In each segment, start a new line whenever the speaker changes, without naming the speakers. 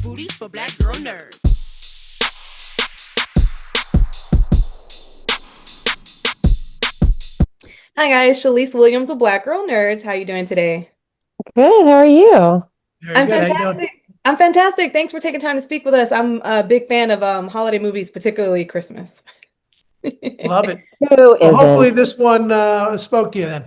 booties for black girl nerds.
Hi guys, Chalice Williams of Black Girl Nerds. How you doing today?
Good. How are you?
Very
I'm
good. How you doing?
fantastic. I'm fantastic. Thanks for taking time to speak with us. I'm a big fan of holiday movies, particularly Christmas.
Love it.
Who
Well, hopefully
isn't?
this one spoke to you then.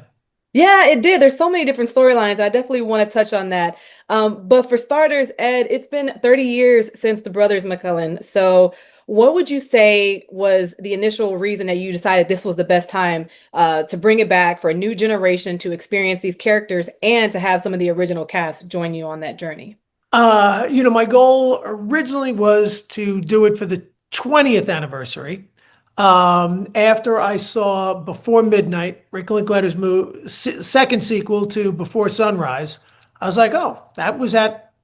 Yeah, it did. There's so many different storylines. I definitely want to touch on that. But for starters, Ed, it's been 30 years since the Brothers McMullen. So, what would you say was the initial reason that you decided this was the best time to bring it back for a new generation to experience these characters and to have some of the original cast join you on that journey?
My goal originally was to do it for the 20th anniversary. After I saw Before Midnight, Rick Linklater's second sequel to Before Sunrise, I was like, oh, that was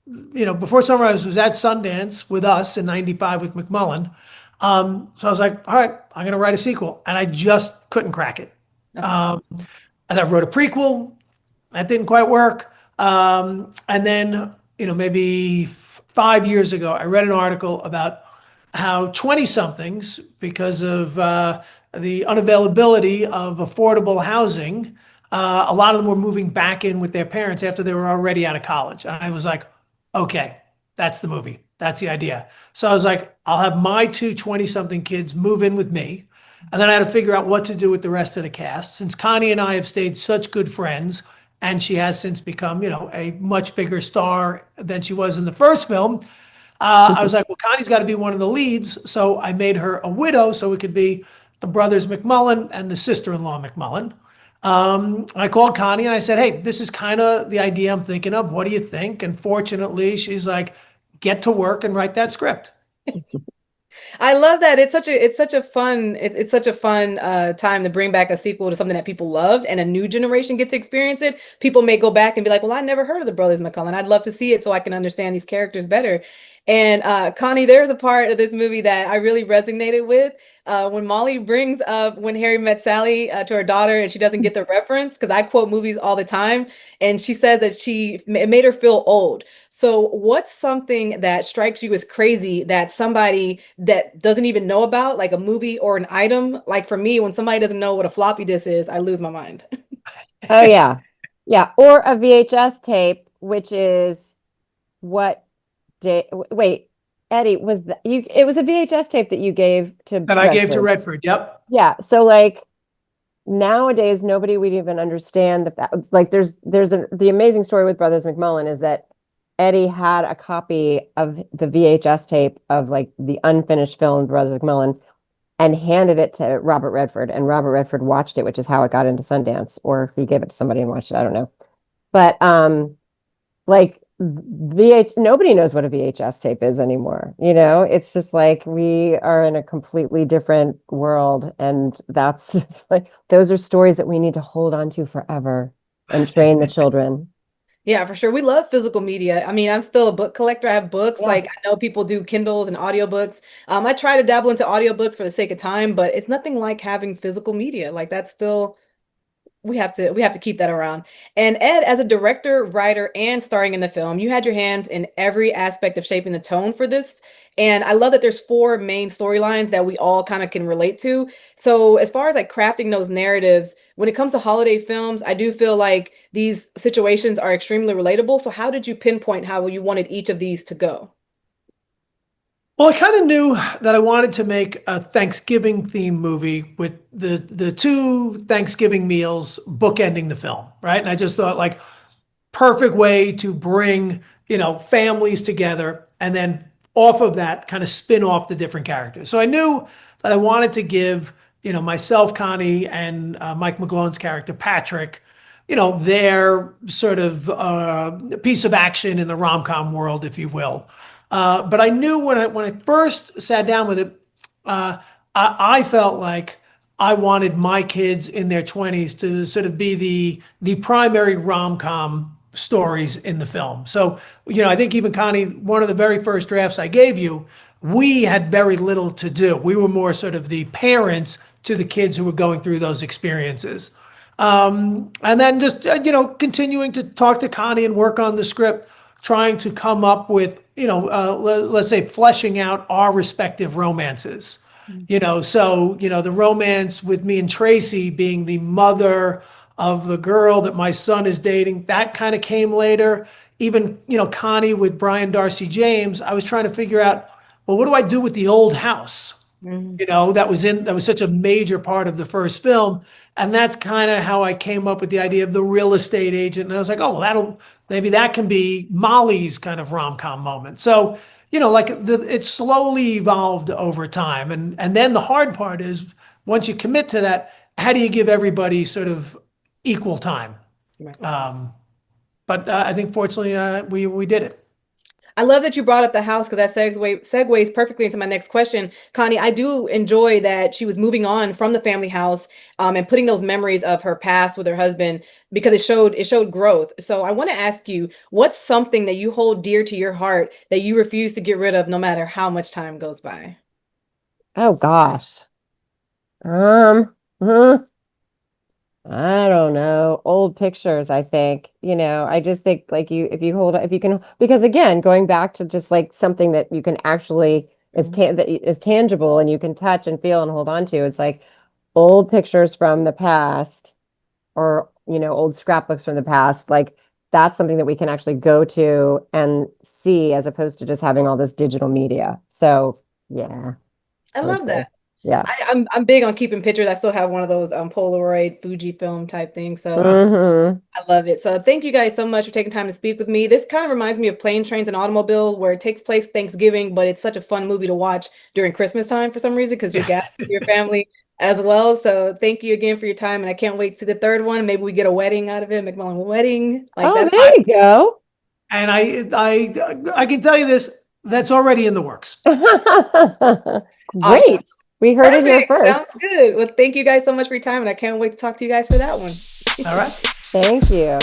Before Sunrise was at Sundance with us in '95 with McMullen. So I was like, all right, I'm going to write a sequel. And I just couldn't crack it.
Okay.
And I wrote a prequel. That didn't quite work. And then, maybe 5 years ago, I read an article about how 20 somethings, because of the unavailability of affordable housing, a lot of them were moving back in with their parents after they were already out of college. And I was like, okay, that's the movie. That's the idea. So I was like, I'll have my two 20 something kids move in with me. And then I had to figure out what to do with the rest of the cast. Since Connie and I have stayed such good friends, and she has since become, a much bigger star than she was in the first film. I was like, well, Connie's got to be one of the leads. So I made her a widow so it could be the brothers McMullen and the sister-in-law McMullen. I called Connie and I said, hey, this is kind of the idea I'm thinking of. What do you think? And fortunately, she's like, get to work and write that script.
I love that. It's such a fun time to bring back a sequel to something that people loved and a new generation get to experience it. People may go back and be like, "Well, I never heard of the Brothers McMullen. I'd love to see it so I can understand these characters better." And Connie, there's a part of this movie that I really resonated with when Molly brings up When Harry Met Sally to her daughter and she doesn't get the reference because I quote movies all the time, and she says that it made her feel old. So, what's something that strikes you as crazy that somebody that doesn't even know about, like a movie or an item? Like for me, when somebody doesn't know what a floppy disk is, I lose my mind.
Oh yeah. Yeah. Or a VHS tape, which is what day wait, Eddie, was that you it was a VHS tape that you gave to
That I gave to
Redford.
Redford. Yep.
Yeah. So like nowadays nobody would even understand that like the amazing story with Brothers McMullen is that Eddie had a copy of the VHS tape of like the unfinished film Brothers McMullen and handed it to Robert Redford, and Robert Redford watched it, which is how it got into Sundance, or if he gave it to somebody and watched it, I don't know. But like nobody knows what a VHS tape is anymore. It's just like we are in a completely different world, and that's just like those are stories that we need to hold on to forever and train the children.
Yeah, for sure. We love physical media. I mean, I'm still a book collector. I have books.
Yeah.
Like I know people do Kindles and audiobooks. I try to dabble into audiobooks for the sake of time, but it's nothing like having physical media. Like that's still we have to keep that around. And Ed, as a director, writer, and starring in the film, you had your hands in every aspect of shaping the tone for this. And I love that there's four main storylines that we all kind of can relate to. So as far as like crafting those narratives, when it comes to holiday films, I do feel like these situations are extremely relatable. So how did you pinpoint how you wanted each of these to go?
Well, I kind of knew that I wanted to make a Thanksgiving themed movie with the two Thanksgiving meals bookending the film, right? And I just thought like perfect way to bring, families together and then off of that kind of spin off the different characters. So I knew that I wanted to give, myself, Connie, and Mike McGlone's character, Patrick, their sort of piece of action in the rom-com world, if you will. But I knew when I first sat down with it, I felt like I wanted my kids in their 20s to sort of be the primary rom-com stories in the film. So, I think even Connie, one of the very first drafts I gave you, we had very little to do. We were more sort of the parents to the kids who were going through those experiences. And then just, continuing to talk to Connie and work on the script trying to come up with, let's say fleshing out our respective romances. So, the romance with me and Tracee being the mother of the girl that my son is dating, that kind of came later. Even, Connie with Brian Darcy James, I was trying to figure out, well, what do I do with the old house? That was such a major part of the first film. And that's kind of how I came up with the idea of the real estate agent. And I was like, oh, well, maybe that can be Molly's kind of rom-com moment. So, it slowly evolved over time. And then the hard part is once you commit to that, how do you give everybody sort of equal time?
Right.
But I think fortunately we did it.
I love that you brought up the house because that segues perfectly into my next question. Connie, I do enjoy that she was moving on from the family house and putting those memories of her past with her husband because it showed growth. So I want to ask you, what's something that you hold dear to your heart that you refuse to get rid of no matter how much time goes by?
Oh gosh. Hmm. I don't know. Old pictures, I think. I just think like if you can, because again, going back to just like something that you can actually that is tangible and you can touch and feel and hold on to. It's like old pictures from the past or, old scrapbooks from the past. Like that's something that we can actually go to and see as opposed to just having all this digital media. So yeah,
I
I would
love
say,
that.
yeah.
I'm big on keeping pictures. I still have one of those Polaroid Fujifilm type things. So
Hmm.
I love it. So thank you guys so much for taking time to speak with me. This kind of reminds me of Planes, Trains, and Automobiles, where it takes place Thanksgiving, but it's such a fun movie to watch during Christmas time for some reason because you're gathered with your family as well. So thank you again for your time, and I can't wait to see the third one. Maybe we get a wedding out of it, a McMullen wedding like
Oh,
that.
there you go.
And I can tell you this, that's already in the works.
Awesome.
Great. We heard it here
Perfect.
first.
Sounds good. Well, thank you guys so much for your time, and I can't wait to talk to you guys for that one.
All right.
Thank you.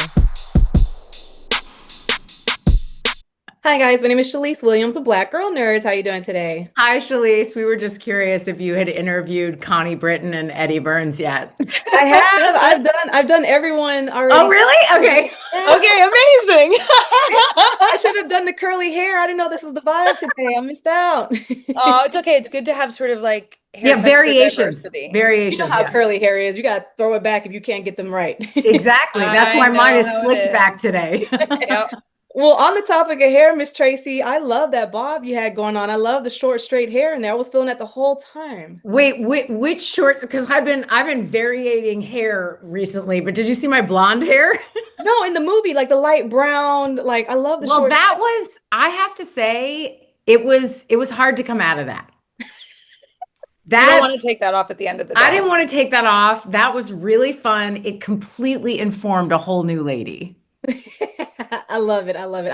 Hi guys, my name is Chalice Williams of Black Girl Nerds. How you doing today?
Hi, Chalice. We were just curious if you had interviewed Connie Britton and Eddie Burns yet.
I have. I've done everyone already.
Oh, really? Okay.
Okay, amazing.
I should have done the curly hair. I didn't know this was the vibe today. I missed out.
Oh, it's okay. It's good to have sort of like hair
Yeah,
texture
variations.
diversity.
You know
Variations,
how
yeah.
curly hair is. You gotta throw it back if you can't get them right.
Exactly. That's
I
why mine
know
is
how it
slicked
is.
back today.
Yep.
Well, on the topic of hair, Miss Tracee, I love that bob you had going on. I love the short, straight hair in there. I was feeling that the whole time.
Wait, which short? Because I've been varying hair recently, but did you see my blonde hair?
No, in the movie, like the light brown, like I love the
Well,
short.
that was, I have to say, it was hard to come out of that.
You don't
That
want to take that off at the end of the day.
I didn't want to take that off. That was really fun. It completely informed a whole new lady.
I love it. I love it.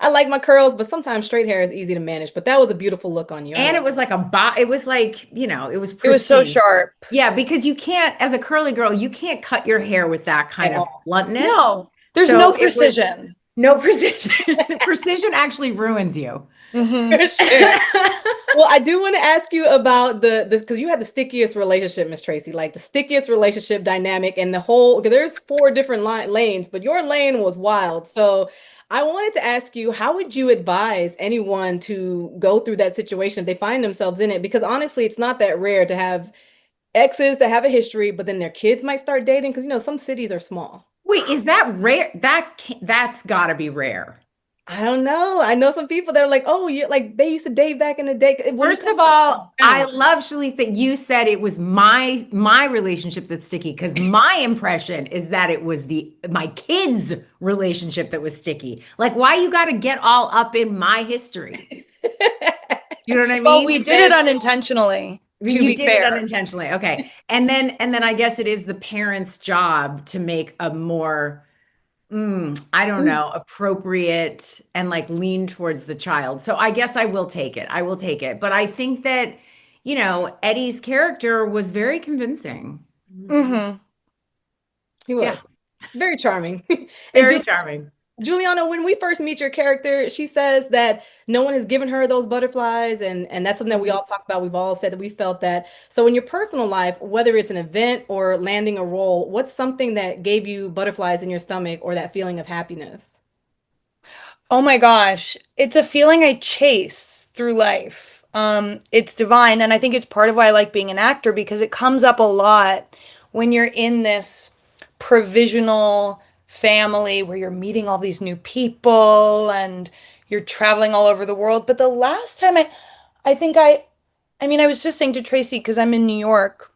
I like my curls, but sometimes straight hair is easy to manage. But that was a beautiful look on you.
And it was like it was like, it was
It was so
pristine.
sharp.
Yeah, because you can't, as a curly girl, you can't cut your hair with that kind
At
of
all.
bluntness.
No, there's
So
no
it was-
precision.
No precision. Precision actually ruins you.
Mhm.
For sure. Well, I do want to ask you about this because you had the stickiest relationship, Miss Tracee, like the stickiest relationship dynamic and the whole. 'Cause there's four different lanes, but your lane was wild. So I wanted to ask you, how would you advise anyone to go through that situation if they find themselves in it? Because honestly, it's not that rare to have exes that have a history, but then their kids might start dating because some cities are small.
Wait, is that rare? That's gotta be rare.
I don't know. I know some people that are like, oh, you like they used to date back in the day. When it
First
comes
of
to
all, I
town.
love, Shalice, that you said it was my relationship that's sticky, because my impression is that it was my kids' relationship that was sticky. Like, why you got to get all up in my history? You know what I mean?
Well, we did it unintentionally, to
You
be
did it
fair.
unintentionally. Okay. And then I guess it is the parent's job to make a more I don't know, appropriate and like lean towards the child. So I guess I will take it. I will take it. But I think that, Eddie's character was very convincing.
Hmm.
He was
Yeah.
very charming. And
Very charming.
Juliana, when we first meet your character, she says that no one has given her those butterflies, and that's something that we all talk about. We've all said that we felt that. So in your personal life, whether it's an event or landing a role, what's something that gave you butterflies in your stomach or that feeling of happiness?
Oh my gosh. It's a feeling I chase through life. It's divine, and I think it's part of why I like being an actor because it comes up a lot when you're in this provisional family where you're meeting all these new people and you're traveling all over the world. But the last time I think I mean, I was just saying to Tracee because I'm in New York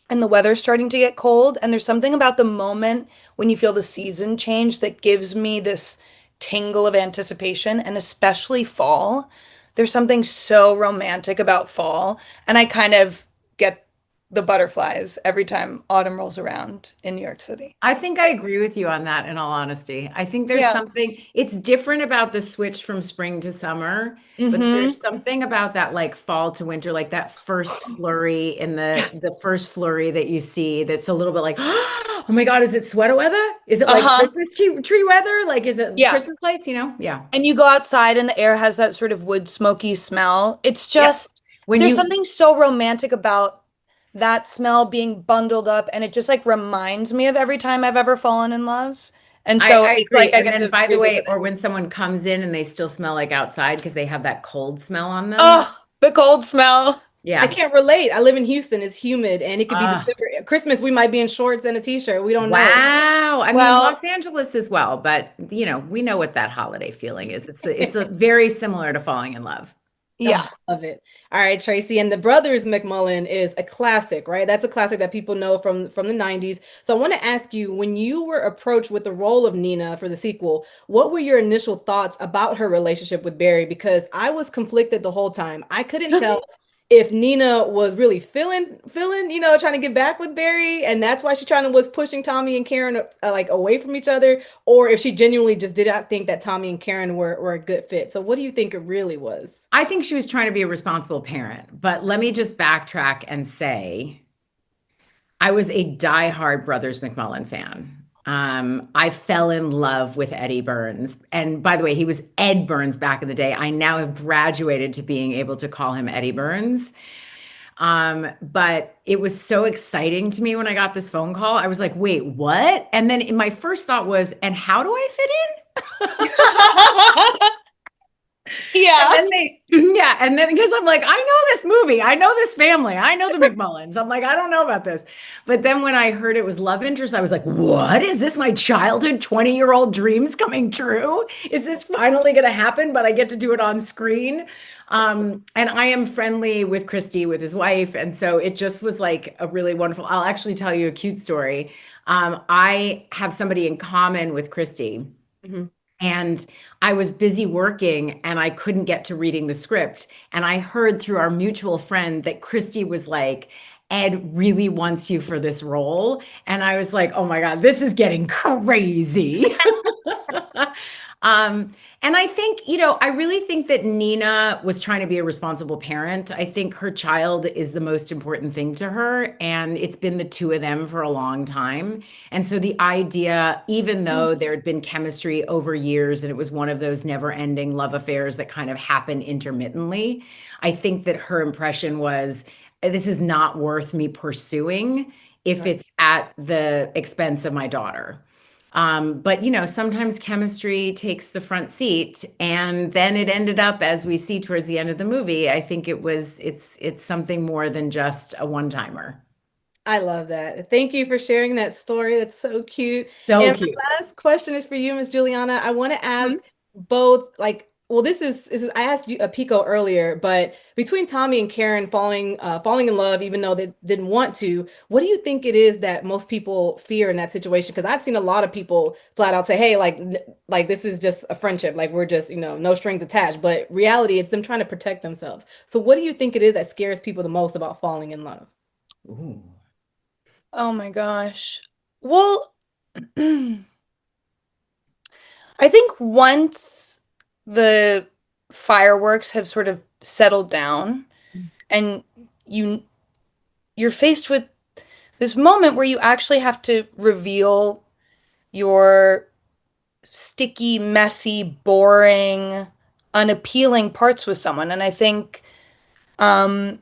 and the weather's starting to get cold, and there's something about the moment when you feel the season change that gives me this tingle of anticipation, and especially fall. There's something so romantic about fall, and I kind of get the butterflies every time autumn rolls around in New York City.
I think I agree with you on that in all honesty. I think there's
Yeah.
something, it's different about the switch from spring to summer, but
Mm-hmm.
there's something about that like fall to winter, like that first flurry in the first flurry that you see that's a little bit like, oh my God, is it sweater weather? Is it like
Uh-huh.
Christmas tree weather? Like, is it
Yeah.
Christmas lights, you know? Yeah.
And you go outside and the air has that sort of wood smoky smell. It's
Yep.
just,
When
there's
you,
something so romantic about that smell being bundled up, and it just like reminds me of every time I've ever fallen in love. And so
I
it's
agree.
like I
And
get
then
to
by the way,
revisit
or
it.
when someone comes in and they still smell like outside because they have that cold smell on them.
Oh, the cold smell.
I
Yeah.
can't relate. I live in Houston. It's humid and it could be
Ah.
December. Christmas, we might be in shorts and a t-shirt. We don't know.
Wow. I mean,
Well,
Los Angeles as well, but you know, we know what that holiday feeling is. It's a very similar to falling in love.
yeah.
Oh, love it. All right, Tracee. And the Brothers McMullen is a classic, right? That's a classic that people know from the 90s. So I want to ask you, when you were approached with the role of Nina for the sequel, what were your initial thoughts about her relationship with Barry? Because I was conflicted the whole time. I couldn't tell if Nina was really feeling, trying to get back with Barry, and that's why she was pushing Tommy and Karen like away from each other, or if she genuinely just did not think that Tommy and Karen were a good fit. So what do you think it really was?
I think she was trying to be a responsible parent, but let me just backtrack and say I was a diehard Brothers McMullen fan. I fell in love with Eddie Burns. And by the way, he was Ed Burns back in the day. I now have graduated to being able to call him Eddie Burns. But it was so exciting to me when I got this phone call. I was like, wait, what? And then my first thought was, and how do I fit in?
Yeah.
And then yeah, and then because I'm like, I know this movie, I know this family, I know the McMullens. I'm like, I don't know about this. But then when I heard it was love interest, I was like, what? Is this my childhood 20-year-old dreams coming true? Is this finally going to happen? But I get to do it on screen. And I am friendly with Christy, with his wife. And so it just was like a really wonderful, I'll actually tell you a cute story. I have somebody in common with Christy.
Mhm.
And I was busy working and I couldn't get to reading the script. And I heard through our mutual friend that Christy was like, Ed really wants you for this role. And I was like, oh my God, this is getting crazy. And I think, I really think that Nina was trying to be a responsible parent. I think her child is the most important thing to her, and it's been the two of them for a long time. And so the idea, even though there had been chemistry over years and it was one of those never-ending love affairs that kind of happen intermittently, I think that her impression was, this is not worth me pursuing if
Right.
it's at the expense of my daughter. But sometimes chemistry takes the front seat, and then it ended up, as we see towards the end of the movie, I think it's something more than just a one-timer.
I love that. Thank you for sharing that story. That's so cute.
So
And my
cute.
last question is for you, Miss Juliana. I want to ask
Mhm.
both, like, well, this is I asked you Pico earlier, but between Tommy and Karen falling in love, even though they didn't want to, what do you think it is that most people fear in that situation? Because I've seen a lot of people flat out say, "Hey, like this is just a friendship, like we're just, no strings attached." But reality, it's them trying to protect themselves. So, what do you think it is that scares people the most about falling in love?
Ooh.
Oh my gosh. Well, I think once the fireworks have sort of settled down and you you're faced with this moment where you actually have to reveal your sticky, messy, boring, unappealing parts with someone. And I think um,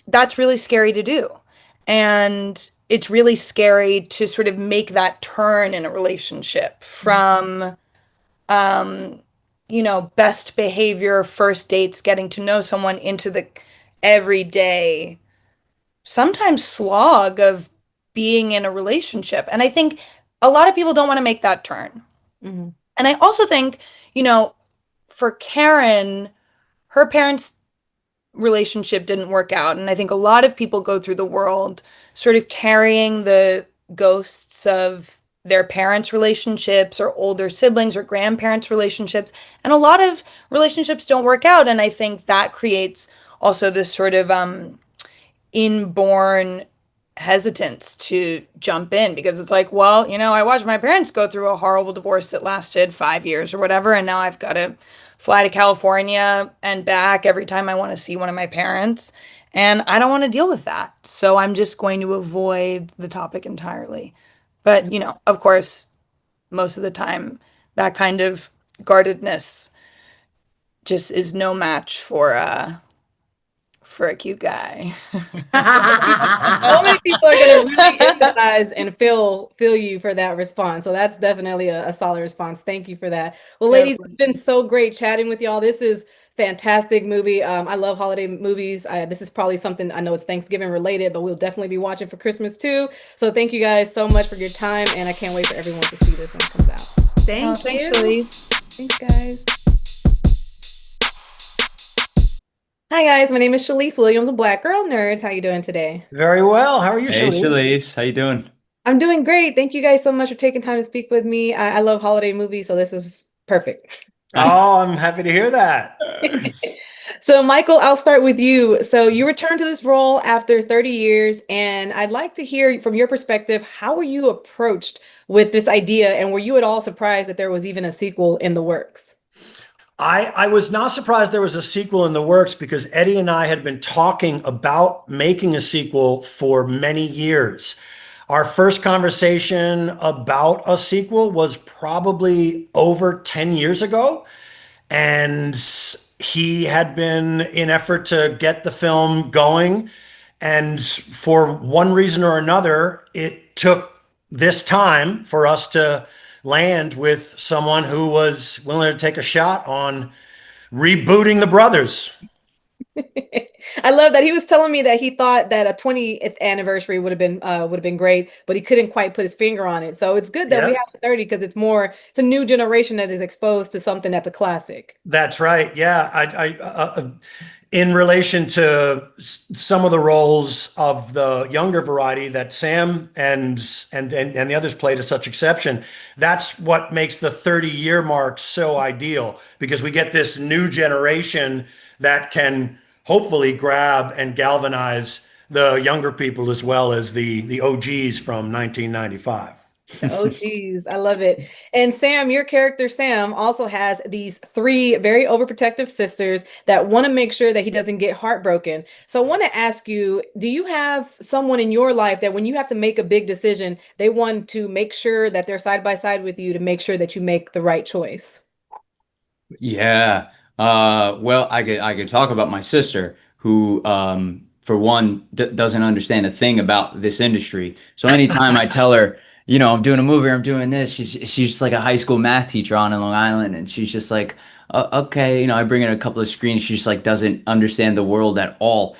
that's really scary to do. And it's really scary to sort of make that turn in a relationship from um, best behavior, first dates, getting to know someone into the everyday, sometimes slog of being in a relationship. And I think a lot of people don't want to make that turn.
Hmm.
And I also think, for Karen, her parents' relationship didn't work out. And I think a lot of people go through the world sort of carrying the ghosts of their parents' relationships or older siblings or grandparents' relationships. And a lot of relationships don't work out. And I think that creates also this sort of inborn hesitance to jump in because it's like, well, I watched my parents go through a horrible divorce that lasted 5 years or whatever, and now I've got to fly to California and back every time I want to see one of my parents. And I don't want to deal with that. So I'm just going to avoid the topic entirely. But, of course, most of the time, that kind of guardedness just is no match for a cute guy.
So many people are going to really empathize and feel you for that response. So that's definitely a solid response. Thank you for that. Well, ladies, it's been so great chatting with y'all. This is fantastic movie. I love holiday movies. This is probably something, I know it's Thanksgiving related, but we'll definitely be watching for Christmas too. So thank you guys so much for your time, and I can't wait for everyone to see this when it comes out.
Thank
Thanks,
you.
Chalice.
Thanks, guys. Hi guys, my name is Chalice Williams, a Black Girl Nerd. How you doing today?
Very well. How are you,
Hey,
Shalise?
Chalice, how you doing?
I'm doing great. Thank you guys so much for taking time to speak with me. I love holiday movies, so this is perfect.
Oh, I'm happy to hear that.
So, Michael, I'll start with you. So, you returned to this role after 30 years, and I'd like to hear from your perspective, how were you approached with this idea, and were you at all surprised that there was even a sequel in the works?
I was not surprised there was a sequel in the works because Eddie and I had been talking about making a sequel for many years. Our first conversation about a sequel was probably over 10 years ago. And he had been in effort to get the film going. And for one reason or another, it took this time for us to land with someone who was willing to take a shot on rebooting the brothers.
I love that he was telling me that he thought that a 20th anniversary would have been great, but he couldn't quite put his finger on it. So it's good that we
Yeah,
have 30 because it's a new generation that is exposed to something that's a classic.
that's right. Yeah, in relation to some of the roles of the younger variety that Sam and the others played to such exception, that's what makes the 30-year mark so ideal because we get this new generation that can hopefully grab and galvanize the younger people as well as the OGs from 1995.
Oh, geez, I love it. And Sam, your character Sam also has these three very overprotective sisters that want to make sure that he doesn't get heartbroken. So I want to ask you, do you have someone in your life that when you have to make a big decision, they want to make sure that they're side by side with you to make sure that you make the right choice?
Yeah. Well, I could talk about my sister who, for one, d doesn't understand a thing about this industry. So anytime I tell her, I'm doing a movie, or I'm doing this, she's just like a high school math teacher on in Long Island, and she's just like, okay, I bring in a couple of screens, she just like doesn't understand the world at all.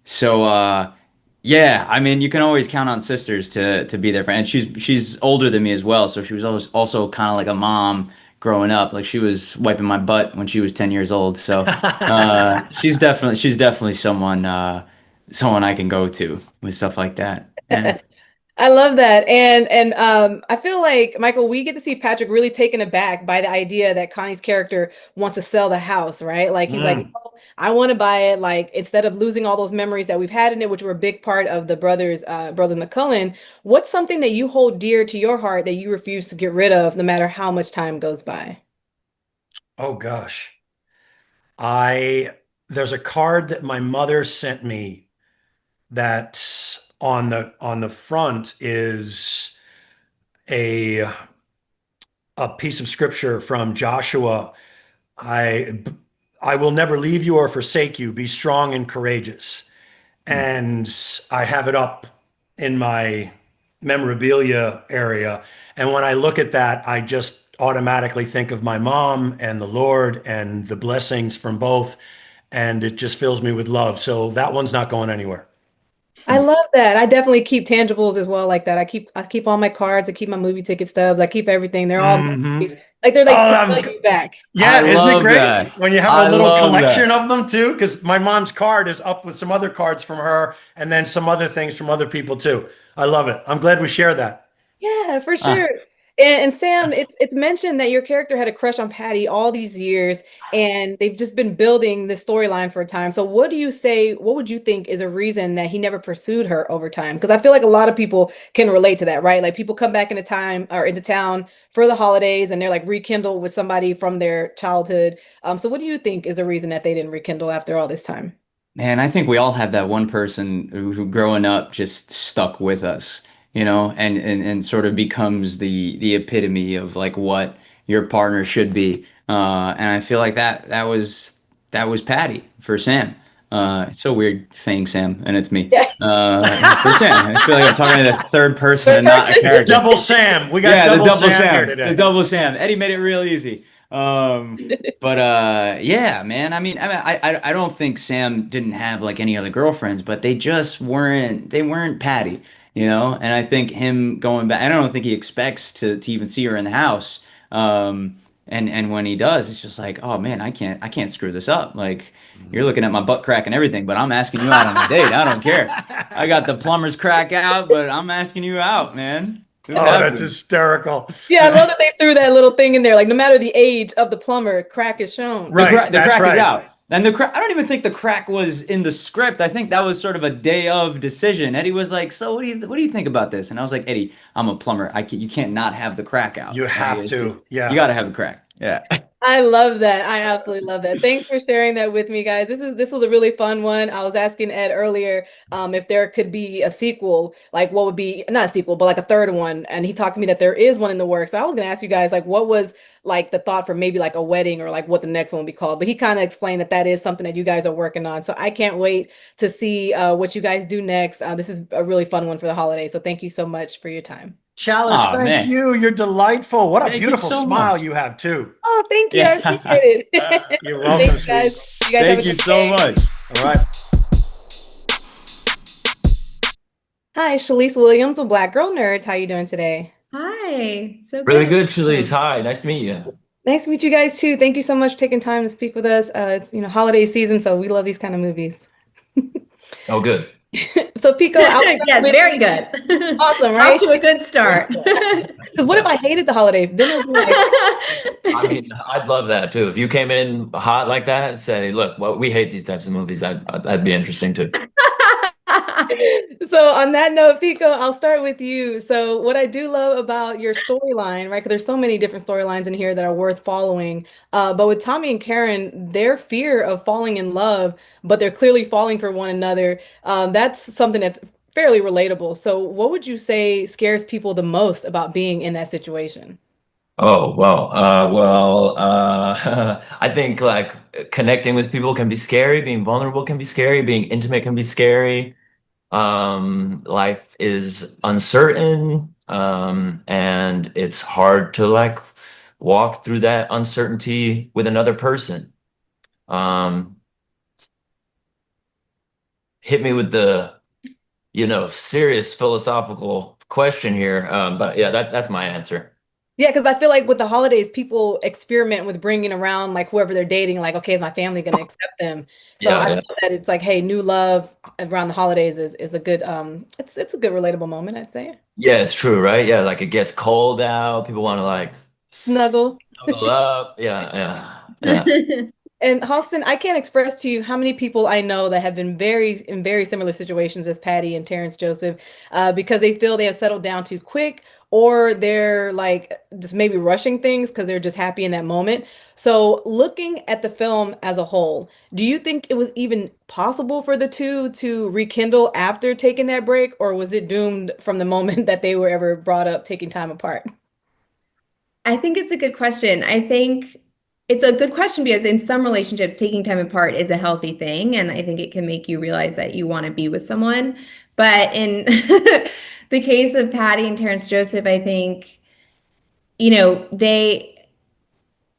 So yeah, I mean, you can always count on sisters to be there for, and she's older than me as well, so she was always also kind of like a mom growing up. Like she was wiping my butt when she was 10 years old. So she's definitely someone I can go to with stuff like that. Yeah.
I love that. And I feel like, Michael, we get to see Patrick really taken aback by the idea that Connie's character wants to sell the house, right? Like he's like,
Mm.
"No, I want to buy it. Like instead of losing all those memories that we've had in it, which were a big part of the brothers McMullen, what's something that you hold dear to your heart that you refuse to get rid of no matter how much time goes by?"
Oh gosh. I there's a card that my mother sent me that's on the front is a a piece of scripture from Joshua. I I will never leave you or forsake you. Be strong and courageous. And I have it up in my memorabilia area. And when I look at that, automatically think of my mom and the Lord and the blessings from both. And it just fills me with love. So that one's not going anywhere.
I love that. I definitely keep tangibles as well like that. I keep all my cards, I keep my movie ticket stubs, I keep everything. They're all
Mhm.
like they're
Oh,
like value back.
yeah,
I
isn't it
love
great
that.
when you have
I
a little
love
collection
that.
of them too? Because my mom's card is up with some other cards from her and then some other things from other people too. I love it. I'm glad we share that.
Yeah, for
Ah,
sure. And Sam, it's mentioned that your character had a crush on Patty all these years, and they've just been building this storyline for a time. So what do you say, what would you think is a reason that he never pursued her over time? Because I feel like a lot of people can relate to that, right? Like people come back into time or into town for the holidays and they're like rekindled with somebody from their childhood. So what do you think is the reason that they didn't rekindle after all this time?
man, I think we all have that one person who growing up just stuck with us, and sort of becomes the epitome of like what your partner should be. And I feel like that was Patty for Sam. It's so weird saying Sam and it's me.
Yeah.
For Sam, I feel like I'm talking to the third person
Third
and not a
person?
It's
character.
double Sam. We got
Yeah, the
double
double
Sam here
Sam, the
today.
double Sam. Eddie made it real easy. But yeah, man. I don't think Sam didn't have like any other girlfriends, but they weren't Patty, And I think him going back, I don't think he expects to even see her in the house. And when he does, it's just like, oh man, I can't screw this up. Like you're looking at my butt crack and everything, but I'm asking you out on a date. I don't care. I got the plumber's crack out, but I'm asking you out, man. This
Oh, that's
happened.
hysterical.
Yeah, I love that they threw that little thing in there. Like no matter the age of the plumber, crack is shown.
The
Right.
crack, the
That's
crack is
right.
out. And the crack, I don't even think the crack was in the script. I think that was sort of a day of decision. Eddie was like, "So what do you think about this?" And I was like, "Eddie, I'm a plumber. You can't not have the crack out.
You
Like,
have to.
you
Yeah.
got to have the crack." Yeah.
I love that. I absolutely love that. Thanks for sharing that with me, guys. This was a really fun one. I was asking Ed earlier if there could be a sequel, like what would be not a sequel, but like a third one. And he talked to me that there is one in the works. So I was gonna ask you guys like what was like the thought for maybe like a wedding or like what the next one would be called. But he kind of explained that that is something that you guys are working on. So I can't wait to see what you guys do next. This is a really fun one for the holidays. So thank you so much for your time.
Chalice,
Oh
thank
man,
you. You're delightful. What a
thank you
beautiful
so
smile
much.
you have too.
Oh, thank you. I
Yeah.
appreciate it.
You're welcome,
Thanks,
sweetie.
guys. You guys have a
Thank you
good
so
day.
much.
All right.
Hi, Shalise Williams with Black Girl Nerds. How you doing today?
Hi, so
Really
good.
good, Chalice. Hi, nice to meet you.
Nice to meet you guys too. Thank you so much for taking time to speak with us. It's holiday season, so we love these kind of movies.
Oh, good.
So Pico, I'll start
Yes,
with
very good.
awesome,
Off
right?
to a good start.
Because what if I hated the holiday? Then it would be like,
I mean, I'd love that too. If you came in hot like that and say, "Look, well, we hate these types of movies," that'd be interesting too.
so on that note, Pico, I'll start with you. So what I do love about your storyline, right? Because there's so many different storylines in here that are worth following. But with Tommy and Karen, their fear of falling in love, but they're clearly falling for one another. That's something that's fairly relatable. So what would you say scares people the most about being in that situation?
Oh, I think like connecting with people can be scary, being vulnerable can be scary, being intimate can be scary. Life is uncertain, and it's hard to like walk through that uncertainty with another person. Um, Hit me with the, serious philosophical question here. But yeah, that's my answer.
Yeah, because I feel like with the holidays, people experiment with bringing around like whoever they're dating, like, okay, is my family going to accept them? So I
Yeah,
love that it's like, hey, new love around the holidays is a good it's a good relatable moment, I'd say.
yeah, it's true, right? Yeah, like it gets cold out, people want to like
Snuggle.
snuggle up. Yeah.
And Halston, I can't express to you how many people I know that have been in very similar situations as Patty and Terrence Joseph, because they feel they have settled down too quick, or they're like just maybe rushing things because they're just happy in that moment. So, looking at the film as a whole, do you think it was even possible for the two to rekindle after taking that break, or was it doomed from the moment that they were ever brought up taking time apart?
I think it's a good question. I think it's a good question because in some relationships, taking time apart is a healthy thing. And I think it can make you realize that you want to be with someone. But in the case of Patty and Terrence Joseph, I think you know,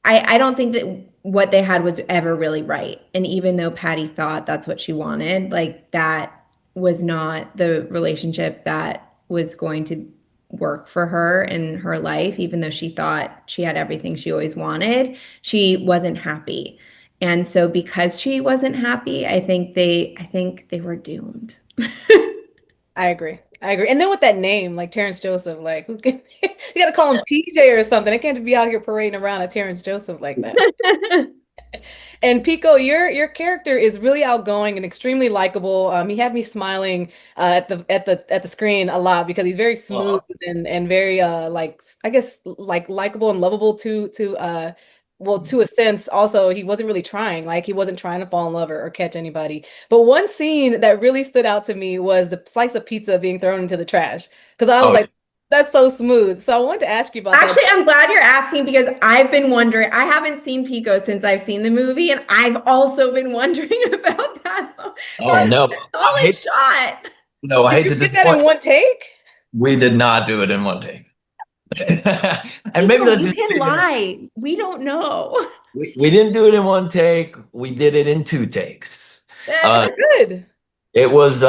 I don't think that what they had was ever really right. And even though Patty thought that's what she wanted, like that was not the relationship that was going to work for her in her life, even though she thought she had everything she always wanted, she wasn't happy. And so because she wasn't happy, I think they were doomed.
I agree. I agree. And then with that name, like Terrence Joseph, like who can you gotta call him TJ or something. I can't be out here parading around a Terrence Joseph like that. And Pico, your character is really outgoing and extremely likable. He had me smiling at the screen a lot because he's very smooth and very like I guess like likable and lovable to well, to a sense. Also, he wasn't really trying, like he wasn't trying to fall in love or catch anybody. But one scene that really stood out to me was the slice of pizza being thrown into the trash because I was
Oh,
like, that's so smooth. So I wanted to ask you about that.
Actually, I'm glad you're asking because I've been wondering. I haven't seen Pico since I've seen the movie, and I've also been wondering about that.
oh no. I
Solid
hate,
shot.
no, I hate
Did
to
you get that in
disappoint.
one take?
We did not do it in one take. And maybe
Pico,
that's
you
just
can lie. We don't know.
we didn't do it in one take. We did it in 2 takes. Uh,
Good.
it was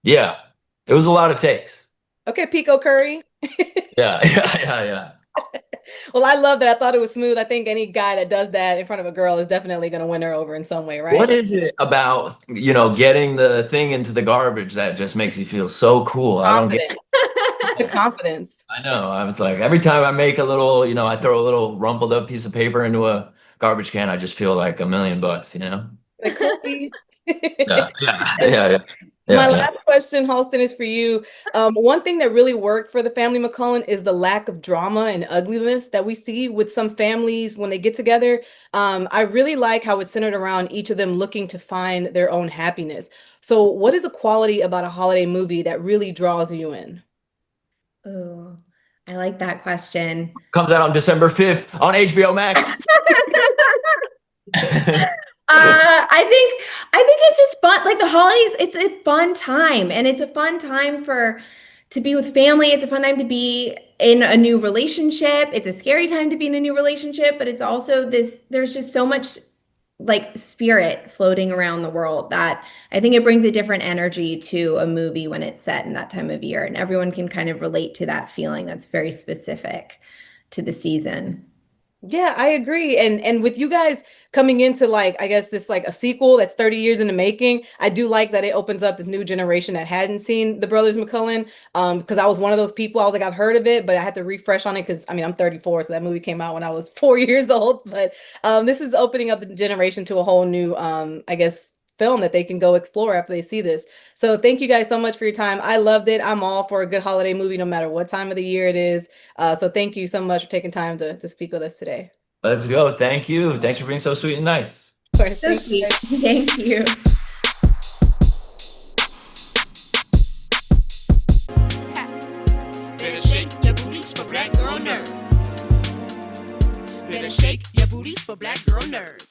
yeah, it was a lot of takes.
Okay, Pico Curry.
Yeah.
Well, I love that. I thought it was smooth. I think any guy that does that in front of a girl is definitely going to win her over in some way, right?
What is it about, getting the thing into the garbage that just makes you feel so cool? I don't get
Confidence. The confidence.
I know. I was like, every time I make a little, I throw a little rumpled up piece of paper into a garbage can, I just feel like $1,000,000,
Like Kobe.
Yeah.
My last question, Halston, is for you. One thing that really worked for the family McMullen is the lack of drama and ugliness that we see with some families when they get together. I really like how it's centered around each of them looking to find their own happiness. So, what is a quality about a holiday movie that really draws you in?
Oh, I like that question.
Comes out on December 5th on HBO Max.
I think it's just fun. Like the holidays, it's a fun time, and it's a fun time to be with family. It's a fun time to be in a new relationship. It's a scary time to be in a new relationship, but it's also there's just so much like spirit floating around the world that I think it brings a different energy to a movie when it's set in that time of year, and everyone can kind of relate to that feeling that's very specific to the season.
Yeah, I agree. And with you guys coming into like, I guess this like a sequel that's 30 years in the making, I do like that it opens up this new generation that hadn't seen the Brothers McMullen. Because I was one of those people, I was like, I've heard of it, but I had to refresh on it because I mean I'm 34, so that movie came out when I was 4 years old. But this is opening up the generation to a whole new I guess film that they can go explore after they see this. So thank you guys so much for your time. I loved it. I'm all for a good holiday movie, no matter what time of the year it is. So thank you so much for taking time to speak with us today.
Let's go. Thank you. Thanks for being so sweet and nice.
Of course,
So
thank you.
sweet. Thank you.
Better shake your booties for black girl nerves. Better shake your booties for black girl nerves.